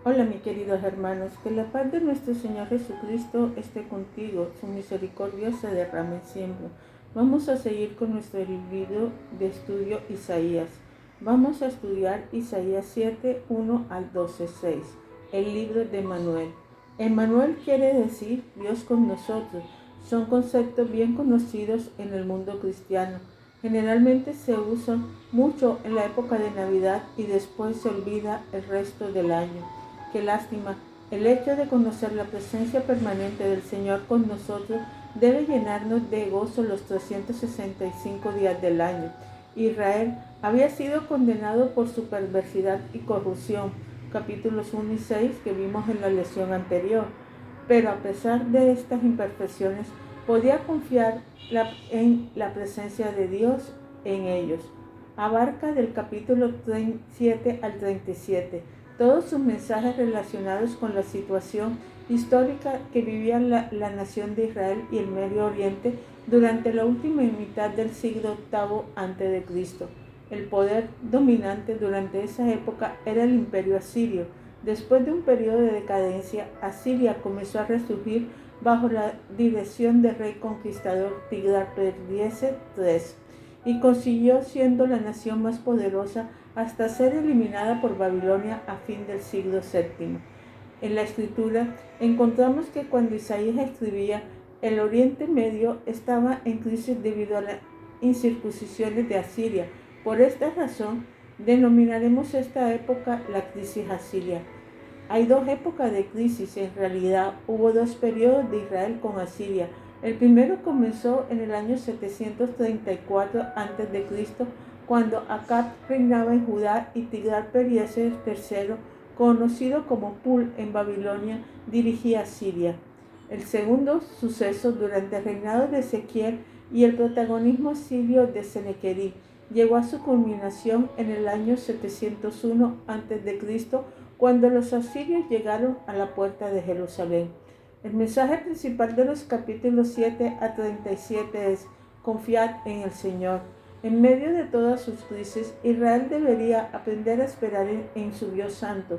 Hola mis queridos hermanos, que la paz de nuestro Señor Jesucristo esté contigo, su misericordia se derrame siempre. Vamos a seguir con nuestro libro de estudio Isaías. Vamos a estudiar Isaías 7, 1 al 12, 6, el libro de Emmanuel. Emmanuel quiere decir Dios con nosotros. Son conceptos bien conocidos en el mundo cristiano. Generalmente se usan mucho en la época de Navidad y después se olvida el resto del año. Qué lástima. El hecho de conocer la presencia permanente del Señor con nosotros debe llenarnos de gozo los 365 días del año. Israel había sido condenado por su perversidad y corrupción, capítulos 1 y 6 que vimos en la lección anterior. Pero a pesar de estas imperfecciones, podía confiar en la presencia de Dios en ellos. Abarca del capítulo 37 al 37 todos sus mensajes relacionados con la situación histórica que vivía la nación de Israel y el Medio Oriente durante la última mitad del siglo VIII a.C. El poder dominante durante esa época era el imperio asirio. Después de un periodo de decadencia, Asiria comenzó a resurgir bajo la dirección del rey conquistador Tiglat-Pileser III y consiguió siendo la nación más poderosa hasta ser eliminada por Babilonia a fin del siglo VII. En la escritura encontramos que cuando Isaías escribía, el Oriente Medio estaba en crisis debido a las incircuncisiones de Asiria. Por esta razón, denominaremos esta época la crisis asiria. Hay dos épocas de crisis, en realidad hubo dos periodos de Israel con Asiria. El primero comenzó en el año 734 a.C., cuando Acab reinaba en Judá y Tiglat-Pileser III, conocido como Pul en Babilonia, dirigía a Siria. El segundo suceso durante el reinado de Ezequiel y el protagonismo sirio de Senequerib llegó a su culminación en el año 701 a.C., cuando los asirios llegaron a la puerta de Jerusalén. El mensaje principal de los capítulos 7 a 37 es: confiad en el Señor. En medio de todas sus crisis, Israel debería aprender a esperar en su Dios santo.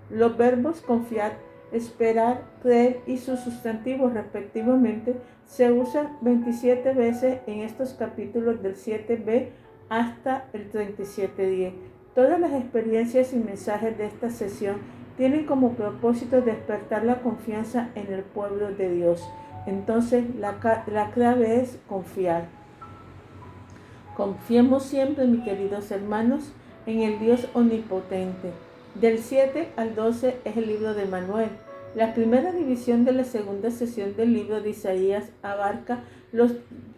Los verbos confiar, esperar, creer y sus sustantivos respectivamente se usan 27 veces en estos capítulos del 7b hasta el 37-10. Todas las experiencias y mensajes de esta sesión tienen como propósito despertar la confianza en el pueblo de Dios. Entonces, la clave es confiar. Confiemos siempre, mis queridos hermanos, en el Dios omnipotente. Del 7 al 12 es el libro de Manuel. La primera división de la segunda sesión del libro de Isaías abarca los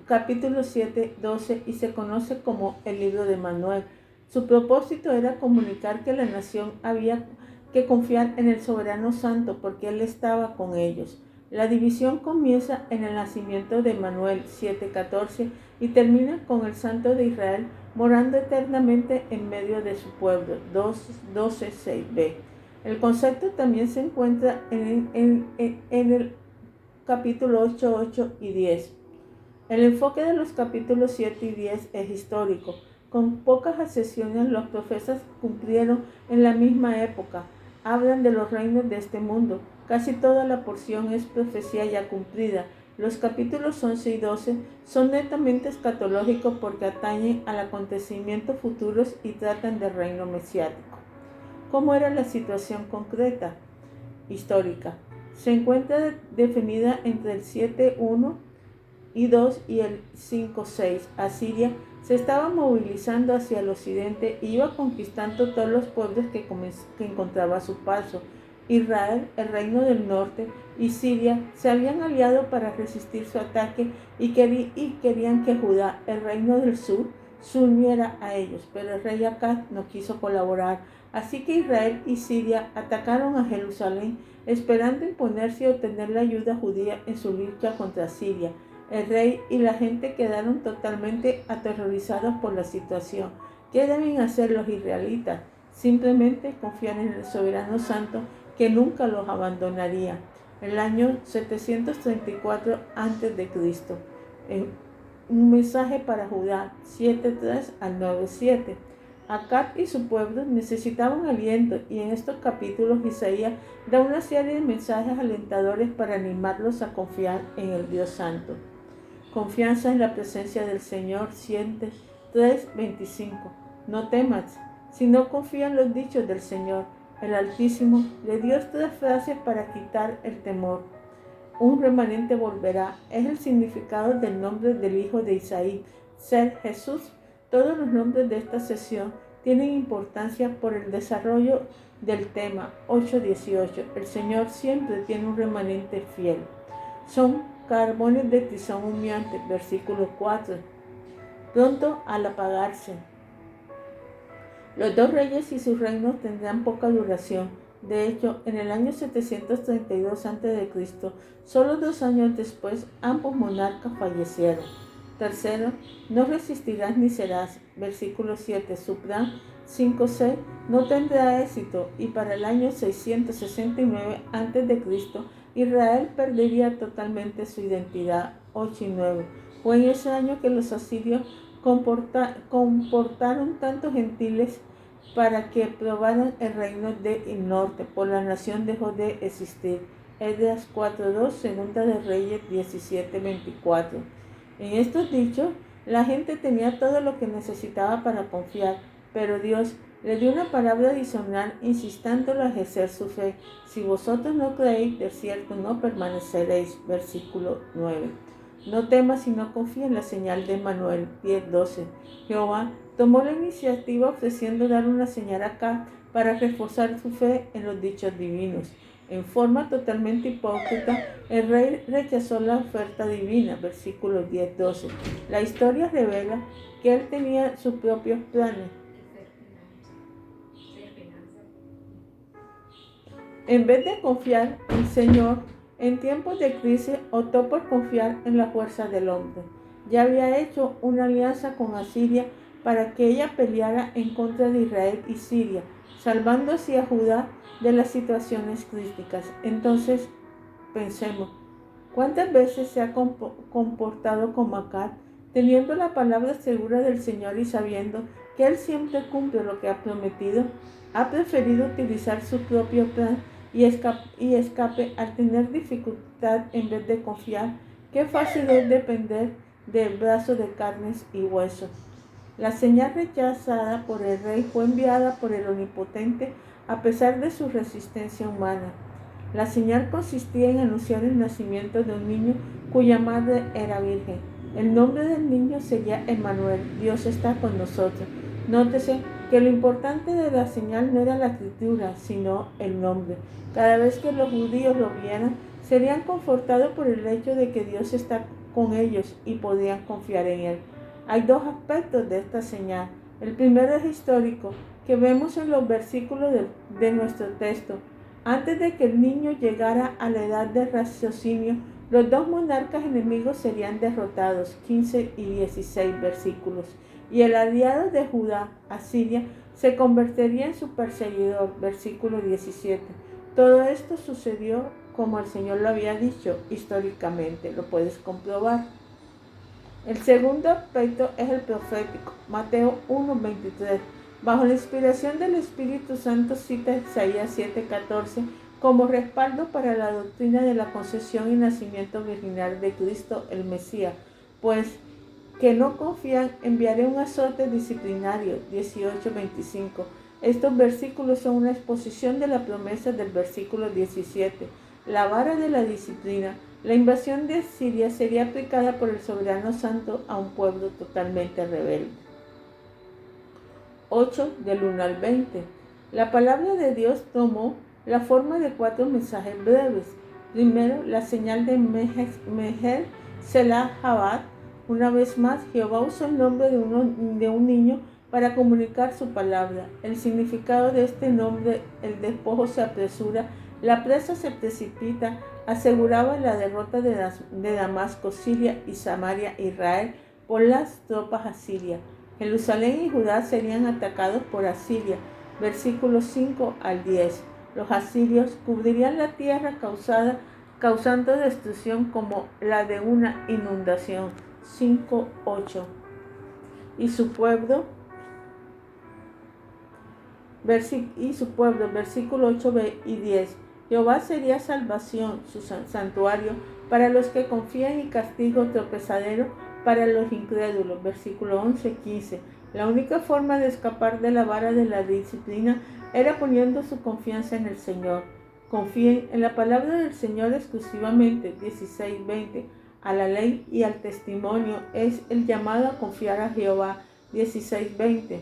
capítulos 7, 12 y se conoce como el libro de Manuel. Su propósito era comunicar que la nación había que confiar en el soberano santo porque él estaba con ellos. La división comienza en el nacimiento de Manuel 7:14 y termina con el Santo de Israel morando eternamente en medio de su pueblo 12:6b. El concepto también se encuentra en el capítulo 8, 8 y 10. El enfoque de los capítulos 7 y 10 es histórico. Con pocas excepciones, los profetas cumplieron en la misma época. Hablan de los reinos de este mundo. Casi toda la porción es profecía ya cumplida. Los capítulos 11 y 12 son netamente escatológicos porque atañen al acontecimientos futuros y tratan del reino mesiánico. ¿Cómo era la situación concreta histórica? Se encuentra definida entre el 7:1 y 2 y el 5:6. Asiria se estaba movilizando hacia el occidente y iba conquistando todos los pueblos que encontraba a su paso. Israel, el reino del norte, y Siria se habían aliado para resistir su ataque y querían que Judá, el reino del sur, se uniera a ellos, pero el rey Acab no quiso colaborar. Así que Israel y Siria atacaron a Jerusalén, esperando imponerse y obtener la ayuda judía en su lucha contra Siria. El rey y la gente quedaron totalmente aterrorizados por la situación. ¿Qué deben hacer los israelitas? Simplemente confiar en el soberano santo que nunca los abandonaría. El año 734 a.C. Un mensaje para Judá 7:3 al 9:7. Acab y su pueblo necesitaban aliento, y en estos capítulos Isaías da una serie de mensajes alentadores para animarlos a confiar en el Dios Santo. Confianza en la presencia del Señor, 3:25. No temas, sino confía en los dichos del Señor. El Altísimo le dio estas frases para quitar el temor. Un remanente volverá, es el significado del nombre del hijo de Isaí, ser Jesús. Todos los nombres de esta sesión tienen importancia por el desarrollo del tema. 8:18. El Señor siempre tiene un remanente fiel. Son carbones de tizón humeante, versículo 4, pronto al apagarse. Los dos reyes y sus reinos tendrán poca duración. De hecho, en el año 732 a.C., solo 2 años después, ambos monarcas fallecieron. Tercero, no resistirás ni serás, versículo 7, Subdán 5:6, no tendrá éxito, y para el año 669 a.C., Israel perdería totalmente su identidad, 8:9. Fue en ese año que los asirios comportaron tantos gentiles para que probaran el reino del norte, por la nación dejó de existir. Esdras 4:2, Segunda de Reyes 17:24. En estos dichos, la gente tenía todo lo que necesitaba para confiar, pero Dios le dio una palabra adicional instándolo a ejercer su fe. Si vosotros no creéis, de cierto no permaneceréis. Versículo 9. No temas y no confíes en la señal de Emmanuel. 10:12. Jehová tomó la iniciativa ofreciendo dar una señal acá para reforzar su fe en los dichos divinos. En forma totalmente hipócrita, el rey rechazó la oferta divina, versículos 10-12. La historia revela que él tenía sus propios planes. En vez de confiar en el Señor, en tiempos de crisis optó por confiar en la fuerza del hombre. Ya había hecho una alianza con Asiria para que ella peleara en contra de Israel y Siria, salvando así a Judá de las situaciones críticas. Entonces, pensemos, ¿cuántas veces se ha comportado como Acab, teniendo la palabra segura del Señor y sabiendo que Él siempre cumple lo que ha prometido? Ha preferido utilizar su propio plan y escape al tener dificultad en vez de confiar. Qué fácil es depender del brazo de carnes y huesos. La señal rechazada por el rey fue enviada por el Omnipotente a pesar de su resistencia humana. La señal consistía en anunciar el nacimiento de un niño cuya madre era virgen. El nombre del niño sería Emmanuel, Dios está con nosotros. Nótese que lo importante de la señal no era la escritura, sino el nombre. Cada vez que los judíos lo vieran, serían confortados por el hecho de que Dios está con ellos y podían confiar en Él. Hay dos aspectos de esta señal. El primero es histórico, que vemos en los versículos de nuestro texto. Antes de que el niño llegara a la edad de raciocinio, los dos monarcas enemigos serían derrotados, 15 y 16 versículos, y el aliado de Judá, Asiria, se convertiría en su perseguidor, versículo 17. Todo esto sucedió como el Señor lo había dicho históricamente, lo puedes comprobar. El segundo aspecto es el profético, Mateo 1:23. Bajo la inspiración del Espíritu Santo cita Isaías 7:14 como respaldo para la doctrina de la concepción y nacimiento virginal de Cristo el Mesías, pues que no confían enviaré un azote disciplinario, 18:25. Estos versículos son una exposición de la promesa del versículo 17. La vara de la disciplina. La invasión de Siria sería aplicada por el soberano santo a un pueblo totalmente rebelde. 8 del 1 al 20. La palabra de Dios tomó la forma de 4 mensajes breves. Primero, la señal de Meher Selah Jabad. Una vez más, Jehová usó el nombre de un niño para comunicar su palabra. El significado de este nombre, el despojo se apresura, la presa se precipita, aseguraba la derrota de Damasco, Siria y Samaria, Israel, por las tropas asirias. Jerusalén y Judá serían atacados por Asiria, versículos 5 al 10. Los asirios cubrirían la tierra causando destrucción como la de una inundación, 5:8. Y su pueblo y su pueblo, versículo 8b y 10. Jehová sería salvación, su santuario, para los que confían, y castigo tropezadero para los incrédulos, versículo 11-15. La única forma de escapar de la vara de la disciplina era poniendo su confianza en el Señor. Confíen en la palabra del Señor exclusivamente, 16-20. A la ley y al testimonio es el llamado a confiar a Jehová, 16-20.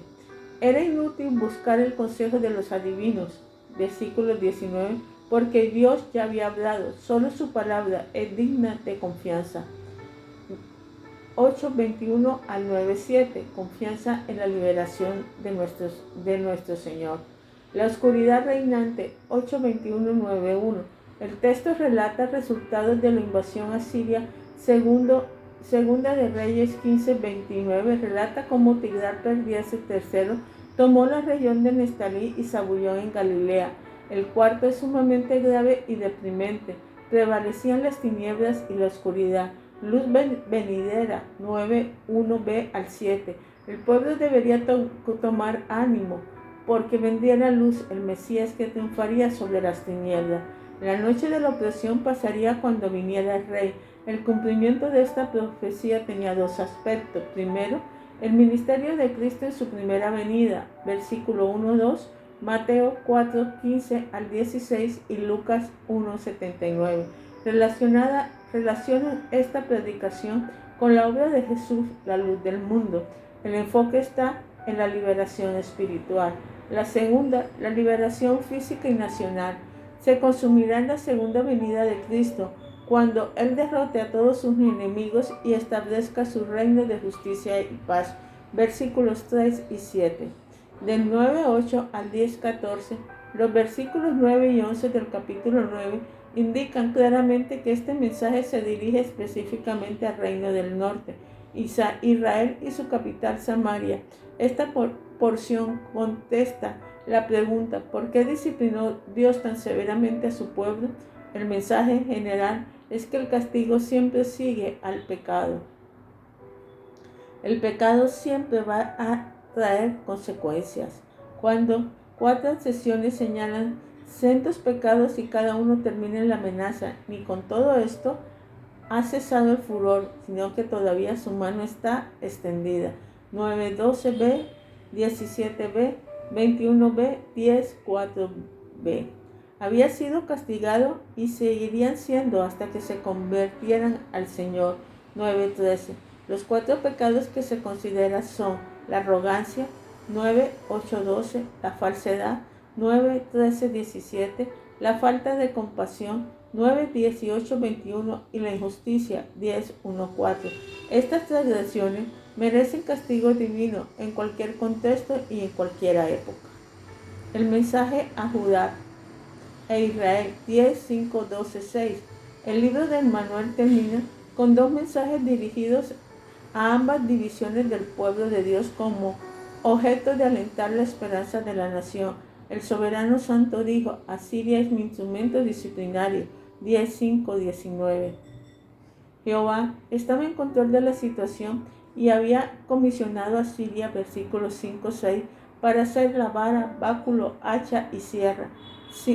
Era inútil buscar el consejo de los adivinos, versículo 19, porque Dios ya había hablado, solo su palabra es digna de confianza. 8:21 al 9:7, confianza en la liberación de nuestro Señor. La oscuridad reinante, 8:21-9:1. El texto relata resultados de la invasión asiria. Segunda de Reyes 15:29 relata cómo Tiglat-Pileser III tomó la región de Neftalí y Zabulón en Galilea. El cuarto es sumamente grave y deprimente. Prevalecían las tinieblas y la oscuridad. Luz venidera, 9:1b al 7. El pueblo debería tomar ánimo, porque vendría la luz, el Mesías que triunfaría sobre las tinieblas. La noche de la opresión pasaría cuando viniera el Rey. El cumplimiento de esta profecía tenía dos aspectos. Primero, el ministerio de Cristo en su primera venida, versículo 1-2, Mateo 4:15 al 16 y Lucas 1:79. Relacionan esta predicación con la obra de Jesús, la luz del mundo. El enfoque está en la liberación espiritual. La segunda, la liberación física y nacional, se consumirá en la segunda venida de Cristo, cuando Él derrote a todos sus enemigos y establezca su reino de justicia y paz. Versículos 3 y 7. Del 9:8 al 10:14, los versículos 9 y 11 del capítulo 9 indican claramente que este mensaje se dirige específicamente al reino del norte, Israel y su capital Samaria. Esta porción contesta la pregunta: ¿por qué disciplinó Dios tan severamente a su pueblo? El mensaje general es que el castigo siempre sigue al pecado. El pecado siempre va a traer consecuencias. Cuando 4 sesiones señalan cientos pecados y cada uno termina en la amenaza, ni con todo esto ha cesado el furor, sino que todavía su mano está extendida. 9:12b, 17b, 21b, 10:4b. Había sido castigado y seguirían siendo hasta que se convirtieran al Señor. 9:13. Los 4 pecados que se consideran son la arrogancia, 9:8-12, la falsedad, 9:13-17, la falta de compasión, 9:18-21 y la injusticia, 10:1-4. Estas transgresiones merecen castigo divino en cualquier contexto y en cualquier época. El mensaje a Judá e Israel, 10:5-12-6. El libro del manual termina con 2 mensajes dirigidos a ambas divisiones del pueblo de Dios como objeto de alentar la esperanza de la nación. El soberano santo dijo: Asiria es mi instrumento disciplinario, 10:5-19. Jehová estaba en control de la situación y había comisionado a Asiria, versículos 5-6, para hacer la vara, báculo, hacha y sierra,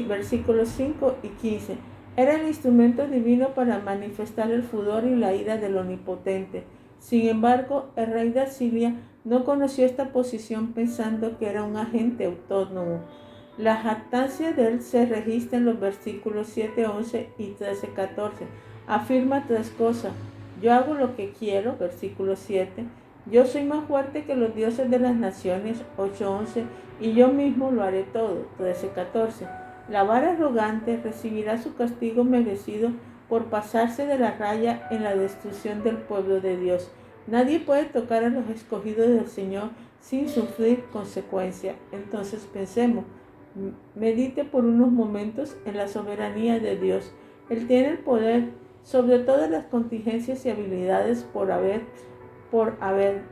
versículos 5 y 15. Era el instrumento divino para manifestar el furor y la ira del Omnipotente. Sin embargo, el rey de Asiria no conoció esta posición pensando que era un agente autónomo. La jactancia de él se registra en los versículos 7-11 y 13-14. Afirma 3 cosas. Yo hago lo que quiero, versículo 7. Yo soy más fuerte que los dioses de las naciones, 8:11. Y yo mismo lo haré todo, 13-14. La vara arrogante recibirá su castigo merecido por pasarse de la raya en la destrucción del pueblo de Dios. Nadie puede tocar a los escogidos del Señor sin sufrir consecuencias. Entonces pensemos, medite por unos momentos en la soberanía de Dios. Él tiene el poder sobre todas las contingencias y habilidades por haber.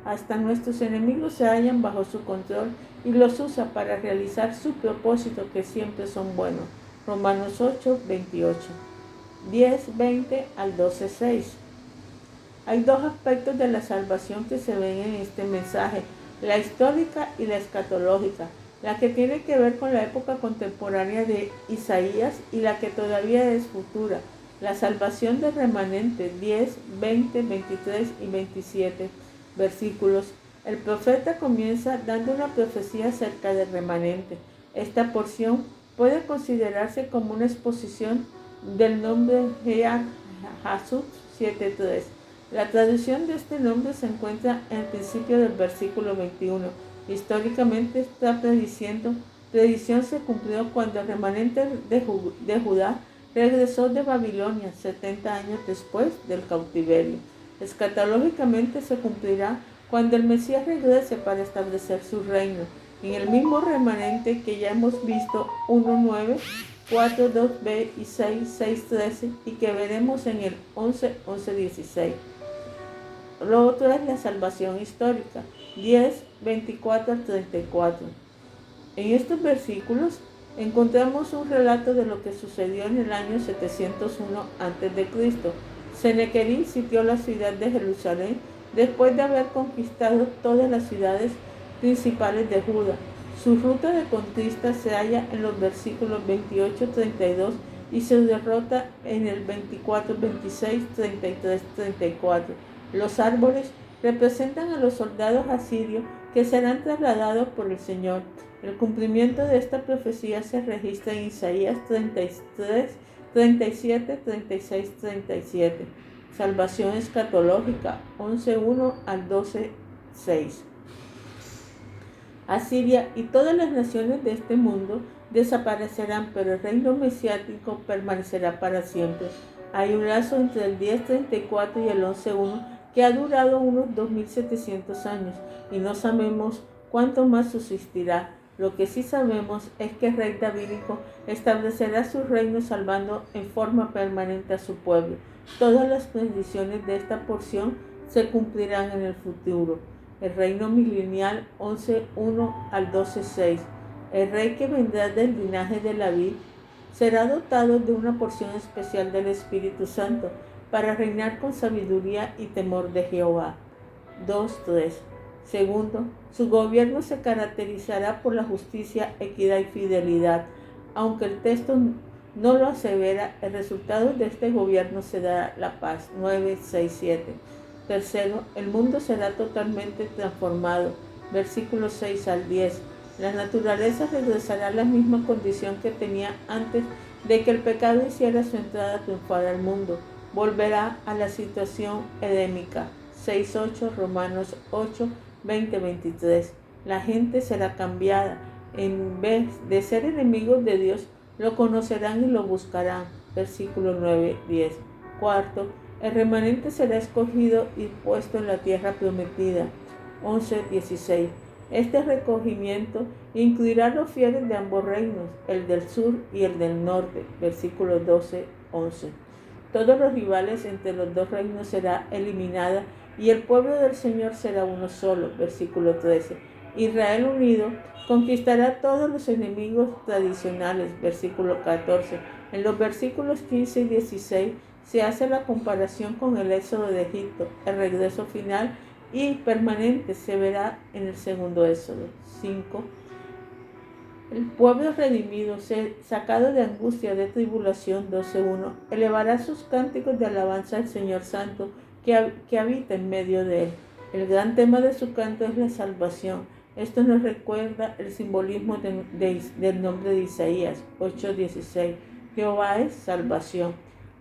Hasta nuestros enemigos se hallan bajo su control y los usa para realizar su propósito, que siempre son buenos. Romanos 8:28. 10:20 al 12:6. Hay 2 aspectos de la salvación que se ven en este mensaje: la histórica y la escatológica. la que tiene que ver con la época contemporánea de Isaías y la que todavía es futura, la salvación del remanente, 10, 20, 23 y 27 versículos. El profeta comienza dando una profecía acerca del remanente. Esta porción puede considerarse como una exposición del nombre Hasub 7.3. La traducción de este nombre se encuentra en el principio del versículo 21. Históricamente, esta predicción se cumplió cuando el remanente de Judá regresó de Babilonia 70 años después del cautiverio. Escatológicamente se cumplirá cuando el Mesías regrese para establecer su reino, en el mismo remanente que ya hemos visto 1.9, 4.2b y 6.13 y que veremos en el 11.16. Lo otro es la salvación histórica, 10, 24 al 34. En estos versículos encontramos un relato de lo que sucedió en el año 701 a.C. Sennacherib sitió la ciudad de Jerusalén después de haber conquistado todas las ciudades principales de Judá. Su ruta de conquista se halla en los versículos 28, 32 y su derrota en el 24, 26, 33, 34. Los árboles representan a los soldados asirios que serán trasladados por el Señor. El cumplimiento de esta profecía se registra en Isaías 33, 37, 36, 37. Salvación escatológica 11.1 al 12.6. Asiria y todas las naciones de este mundo desaparecerán, pero el reino mesiánico permanecerá para siempre. Hay un lazo entre el 10.34 y el 11.1 que ha durado unos 2.700 años y no sabemos cuánto más subsistirá. Lo que sí sabemos es que el rey davídico establecerá su reino salvando en forma permanente a su pueblo. Todas las predicciones de esta porción se cumplirán en el futuro. El reino milenial 11.1 al 12.6. El rey que vendrá del linaje de David será dotado de una porción especial del Espíritu Santo para reinar con sabiduría y temor de Jehová. 2.3. Segundo, su gobierno se caracterizará por la justicia, equidad y fidelidad. Aunque el texto no lo asevera, el resultado de este gobierno será la paz. 9.6.7. Tercero, el mundo será totalmente transformado. Versículos 6 al 10. La naturaleza regresará a la misma condición que tenía antes de que el pecado hiciera su entrada triunfal al mundo. Volverá a la situación edémica. 6.8, Romanos 8, 20-23. La gente será cambiada. En vez de ser enemigos de Dios, lo conocerán y lo buscarán. Versículo 9-10. Cuarto, el remanente será escogido y puesto en la tierra prometida. 11-16. Este recogimiento incluirá a los fieles de ambos reinos, el del sur y el del norte. Versículo 12-11. Todos los rivales entre los dos reinos serán eliminados y el pueblo del Señor será uno solo. Versículo 13. Israel unido conquistará todos los enemigos tradicionales. Versículo 14. En los versículos 15 y 16 se hace la comparación con el éxodo de Egipto. El regreso final y permanente se verá en el segundo éxodo. 5. El pueblo redimido, sacado de angustia, de tribulación, 12.1, elevará sus cánticos de alabanza al Señor Santo que habita en medio de él. El gran tema de su canto es la salvación. Esto nos recuerda el simbolismo del nombre de Isaías 8.16. Jehová es salvación.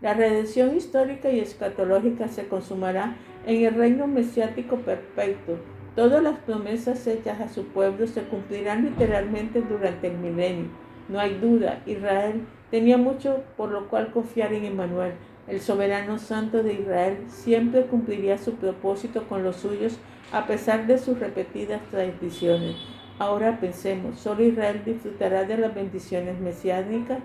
La redención histórica y escatológica se consumará en el reino mesiánico perfecto. Todas las promesas hechas a su pueblo se cumplirán literalmente durante el milenio. No hay duda, Israel tenía mucho por lo cual confiar en Emmanuel. El soberano santo de Israel siempre cumpliría su propósito con los suyos a pesar de sus repetidas traiciones. Ahora pensemos, ¿solo Israel disfrutará de las bendiciones mesiánicas?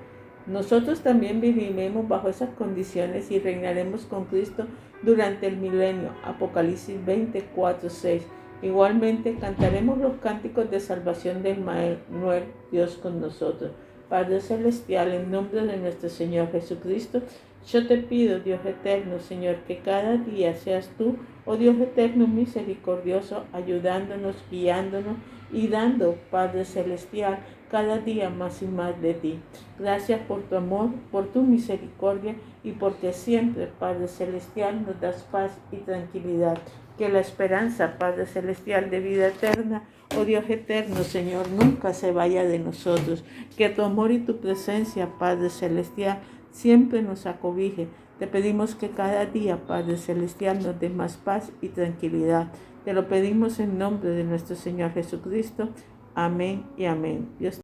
Nosotros también viviremos bajo esas condiciones y reinaremos con Cristo durante el milenio. Apocalipsis 24:6. Igualmente cantaremos los cánticos de salvación de Emmanuel, Dios con nosotros. Padre Celestial, en nombre de nuestro Señor Jesucristo, yo te pido, Dios eterno, Señor, que cada día seas tú, oh Dios eterno misericordioso, ayudándonos, guiándonos y dando, Padre Celestial, cada día más y más de ti. Gracias por tu amor, por tu misericordia y porque siempre, Padre Celestial, nos das paz y tranquilidad. Que la esperanza, Padre Celestial, de vida eterna, oh Dios eterno, Señor, nunca se vaya de nosotros. Que tu amor y tu presencia, Padre Celestial, siempre nos acobije. Te pedimos que cada día, Padre Celestial, nos dé más paz y tranquilidad. Te lo pedimos en nombre de nuestro Señor Jesucristo. Amén y amén. Dios